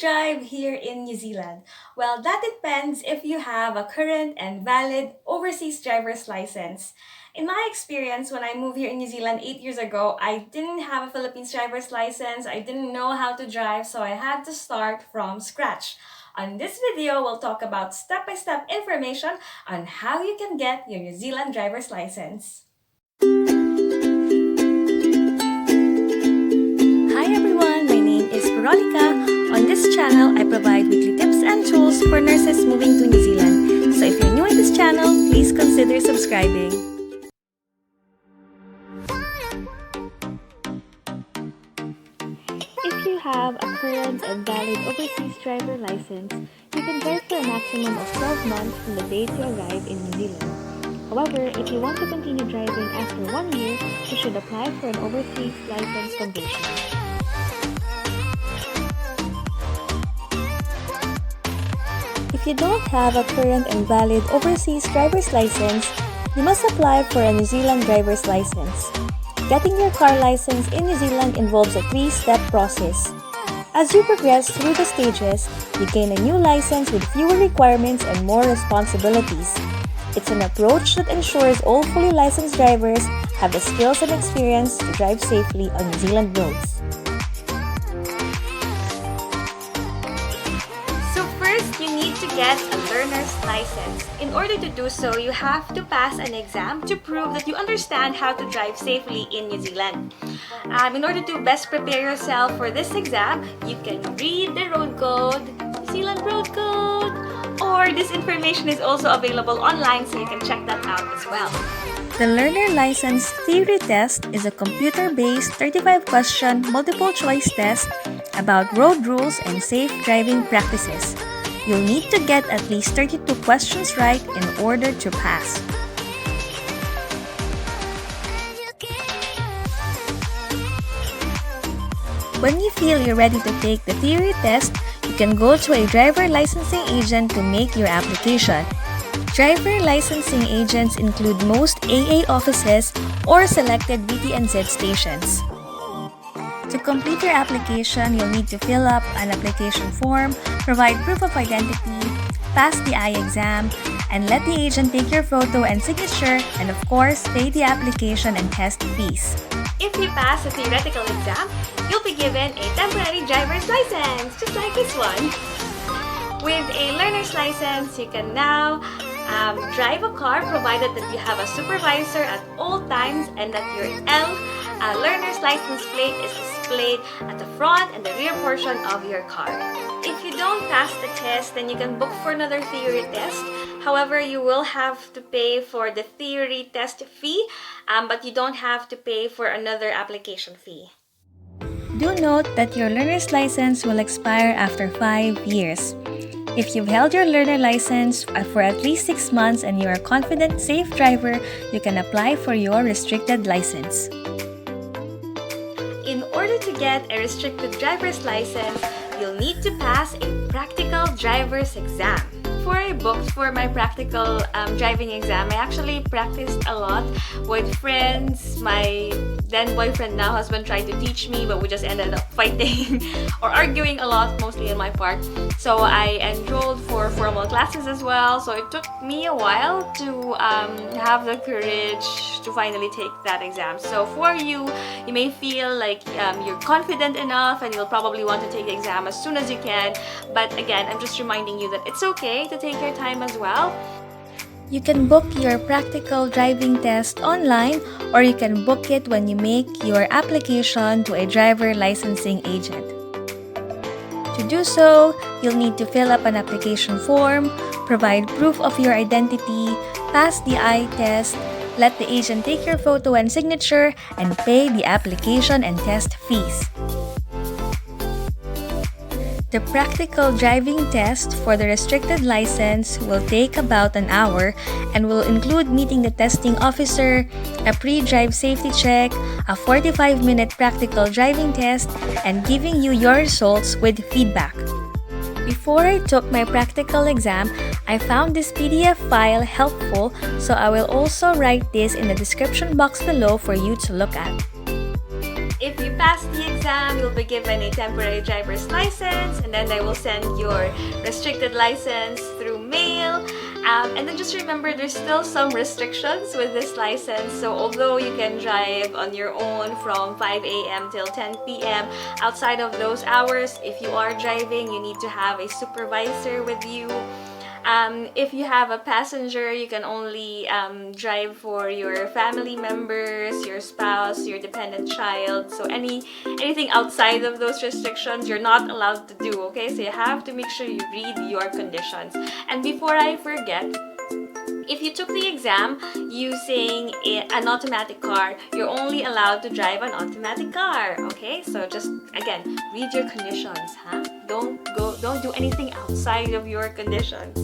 drive here in New Zealand? Well, that depends if you have a current and valid overseas driver's license. In my experience, when I moved here in New Zealand 8 years ago, I didn't have a Philippines driver's license. I didn't know how to drive, so I had to start from scratch. On this video, we'll talk about step-by-step information on how you can get your New Zealand driver's license. Hi everyone, my name is Veronica. On this channel, I provide weekly tips and tools for nurses moving to New Zealand. So if you're new in this channel, please consider subscribing. If you have a current and valid overseas driver license, you can drive for a maximum of 12 months from the date you arrive in New Zealand. However, if you want to continue driving after 1 year, you should apply for an overseas license conversion. If you don't have a current and valid overseas driver's license, you must apply for a New Zealand driver's license. Getting your car license in New Zealand involves a 3-step process. As you progress through the stages, you gain a new license with fewer requirements and more responsibilities. It's an approach that ensures all fully licensed drivers have the skills and experience to drive safely on New Zealand roads. So first, you need to get a learner's license. In order to do so, you have to pass an exam to prove that you understand how to drive safely in New Zealand. In order to best prepare yourself for this exam, you can read the road code, New Zealand road code, or this information is also available online, so you can check that out as well. The Learner License Theory Test is a computer-based 35-question multiple-choice test about road rules and safe driving practices. You'll need to get at least 32 questions right in order to pass. When you feel you're ready to take the theory test, you can go to a driver licensing agent to make your application. Driver licensing agents include most AA offices or selected VTNZ stations. To complete your application, you'll need to fill up an application form, provide proof of identity, pass the eye exam, and let the agent take your photo and signature, and of course, pay the application and test fees. If you pass the theoretical exam, you'll be given a temporary driver's license, just like this one. With a learner's license, you can now drive a car provided that you have a supervisor at all times and that your learner's license plate is displayed at the front and the rear portion of your car. If you don't pass the test, then you can book for another theory test. However, you will have to pay for the theory test fee, but you don't have to pay for another application fee. Do note that your learner's license will expire after 5 years. If you've held your learner license for at least 6 months and you're a confident, safe driver, you can apply for your restricted license. In order to get a restricted driver's license, you'll need to pass a practical driver's exam. Before I booked for my practical driving exam, I actually practiced a lot with friends. My then boyfriend, now husband, tried to teach me, but we just ended up fighting or arguing a lot, mostly on my part. So I enrolled for formal classes as well. So it took me a while to have the courage to finally take that exam. So for you, you may feel like you're confident enough and you'll probably want to take the exam as soon as you can. But again, I'm just reminding you that it's okay to take your time as well. You can book your practical driving test online, or you can book it when you make your application to a driver licensing agent. To do so, you'll need to fill up an application form, provide proof of your identity, pass the eye test, let the agent take your photo and signature, and pay the application and test fees. The practical driving test for the restricted license will take about an hour and will include meeting the testing officer, a pre-drive safety check, a 45-minute practical driving test, and giving you your results with feedback. Before I took my practical exam, I found this PDF file helpful, so I will also write this in the description box below for you to look at. If you pass the exam, you'll be given a temporary driver's license, and then they will send your restricted license through mail. And then just remember, there's still some restrictions with this license. So although you can drive on your own from 5 a.m. till 10 p.m., outside of those hours, if you are driving, you need to have a supervisor with you. If you have a passenger, you can only drive for your family members, your spouse, your dependent child. So anything outside of those restrictions, you're not allowed to do, okay? So you have to make sure you read your conditions. And before I forget, if you took the exam using an automatic car, you're only allowed to drive an automatic car, okay? So just, again, read your conditions, huh? Don't do anything outside of your conditions.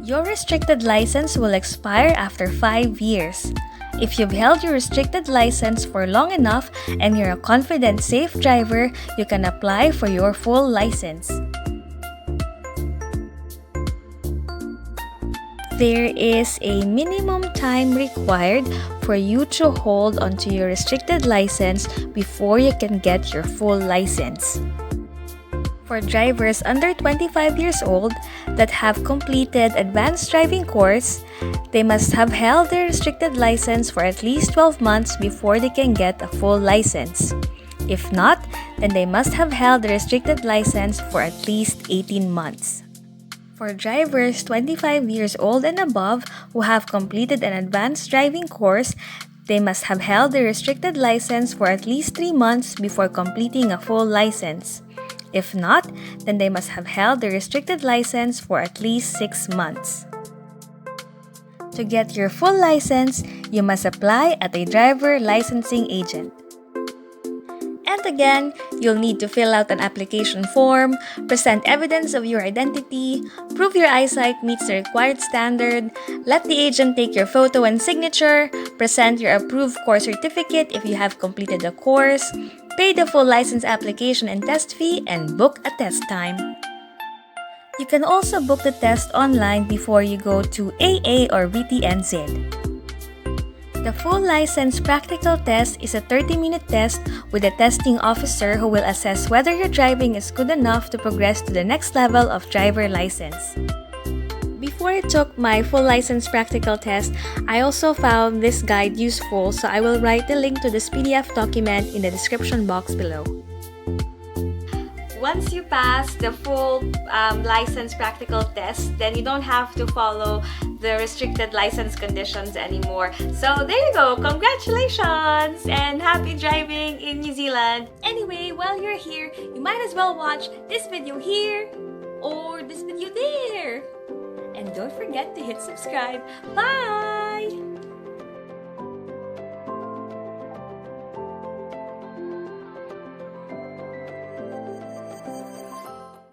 Your restricted license will expire after 5 years. If you've held your restricted license for long enough and you're a confident, safe driver, you can apply for your full license. There is a minimum time required for you to hold onto your restricted license before you can get your full license. For drivers under 25 years old that have completed advanced driving course, they must have held their restricted license for at least 12 months before they can get a full license. If not, then they must have held the restricted license for at least 18 months. For drivers 25 years old and above who have completed an advanced driving course, they must have held their restricted license for at least 3 months before completing a full license. If not, then they must have held the restricted license for at least 6 months. To get your full license, you must apply at a driver licensing agent. And again, you'll need to fill out an application form, present evidence of your identity, prove your eyesight meets the required standard, let the agent take your photo and signature, present your approved course certificate if you have completed the course, pay the full license application and test fee, and book a test time. You can also book the test online before you go to AA or VTNZ. The full license practical test is a 30-minute test with a testing officer who will assess whether your driving is good enough to progress to the next level of driver license. Before I took my full license practical test, I also found this guide useful, so I will write the link to this PDF document in the description box below. Once you pass the full license practical test, then you don't have to follow the restricted license conditions anymore. So there you go, congratulations and happy driving in New Zealand. Anyway, while you're here, you might as well watch this video here or this video there. And don't forget to hit subscribe. Bye!